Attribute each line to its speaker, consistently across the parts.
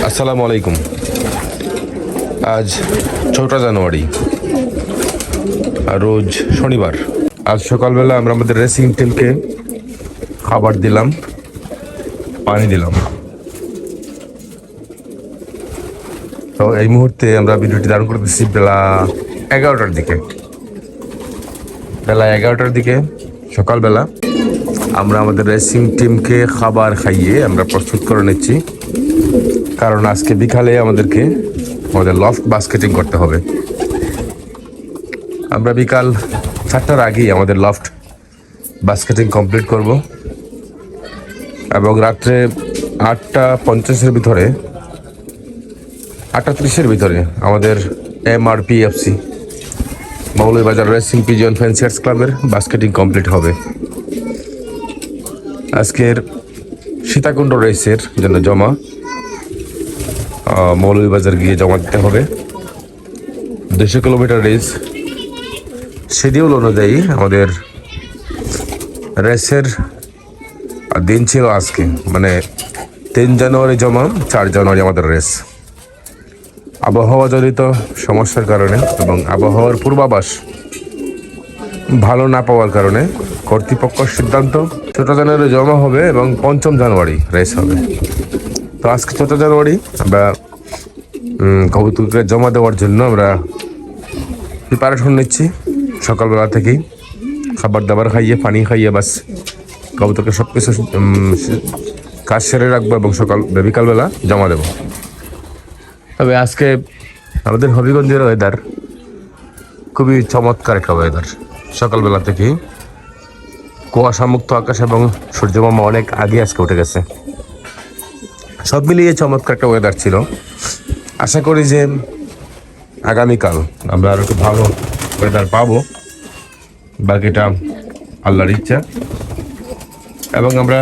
Speaker 1: আসসালামু আলাইকুম। আজ 4 জানুয়ারি, রোজ শনিবার। আজ সকালবেলা আমরা আমাদের রেসিং টিমকে খাবার দিলাম, পানি দিলাম। তো এই মুহূর্তে আমরা ভিডিওটি ধারণ করতেছি বেলা 11টার দিকে। সকালবেলা আমরা আমাদের রেসিং টিমকে খাবার খাইয়ে আমরা প্রস্তুত করে নিচ্ছি, কারণ আজকে বিকালে আমাদেরকে আমাদের লফট বাস্কেটিং করতে হবে। আমরা বিকাল 4টার আগেই আমাদের লফট বাস্কেটিং কমপ্লিট করব এবং রাত্রে 8:50-এর ভিতরে 8:30-এর ভিতরে আমাদের MRPFC মৌলভীবাজার রেসিং পিজিয়ন ফ্যান্সিয়ার্স ক্লাবের বাস্কেটিং কমপ্লিট হবে। আজকের সীতাকুণ্ড রেসের জন্য জমা মৌলভীবাজার গিয়ে জমা দিতে হবে। 200 কিলোমিটার রেস শিডিউল অনুযায়ী আমাদের রেসের দিন ছিল আজকে, মানে 3 জানুয়ারি জমা, 4 জানুয়ারি আমাদের রেস। আবহাওয়া জনিত সমস্যার কারণে এবং আবহাওয়ার পূর্বাভাস ভালো না পাওয়ার কারণে কর্তৃপক্ষের সিদ্ধান্ত 4 জানুয়ারি জমা হবে এবং 5 জানুয়ারি রেস হবে। তো আজকে 4 জানুয়ারি আমরা কবুতরকে জমা দেওয়ার জন্য আমরা প্রিপারেশন নিচ্ছি। সকালবেলা থেকেই খাবার দাবার খাইয়ে, পানি খাইয়ে বাস কবুতরকে সব কিছু কাজ সেরে রাখবো এবং বিকালবেলা জমা দেব। তবে আজকে আমাদের হবিগঞ্জের ওয়েদার খুবই চমৎকার একটা ওয়েদার। সকালবেলা থেকেই কুয়াশামুক্ত আকাশ এবং সূর্যমামা অনেক আগে আজকে উঠে গেছে। সব মিলিয়ে চমৎকার একটা ওয়েদার ছিল। আশা করি যে আগামীকাল আমরা আরো একটু ভালো ওয়েদার পাবো, বাকিটা আল্লাহর ইচ্ছা, এবং আমরা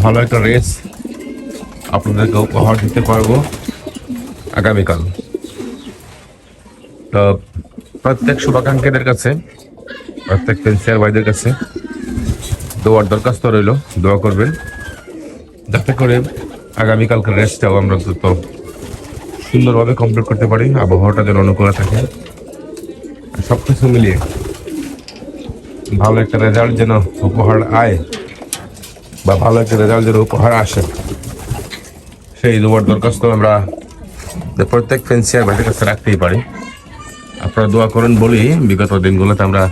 Speaker 1: ভালো একটা রেস আপনাদেরকে উপহার দিতে পারবো আগামীকাল। তো প্রত্যেক শুভাকাঙ্ক্ষীদের কাছে, প্রত্যেক ফ্যান্সিয়ার ভাইদের কাছে দোয়ার দরখাস্ত রইল, দোয়া করবেন যাতে করে আগামীকালকার রেসটাও আমরা দ্রুত সুন্দরভাবে কমপ্লিট করতে পারি, আবহাওয়াটা যেন অনুকূলে থাকে। সব কিছু মিলিয়ে ভালো একটা রেজাল্ট যেন উপহার আয় বা ভালো একটা রেজাল্ট যেন উপহার আসে, সেই দোয়ার দরখাস্ত আমরা প্রত্যেক ফ্যান্সিয়ার ভাইদের কাছে রাখতেই পারি। আপনারা দোয়া করেন বলি বিগত দিনগুলোতে আমরা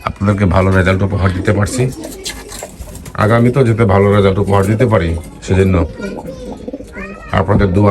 Speaker 1: আপনাদেরকে ভালো রেজাল্ট উপহার দিতে পারছি। আগামীতেও যাতে ভালো রেজাল্ট উপহার দিতে পারি, সেজন্য আপনাদের দোয়ার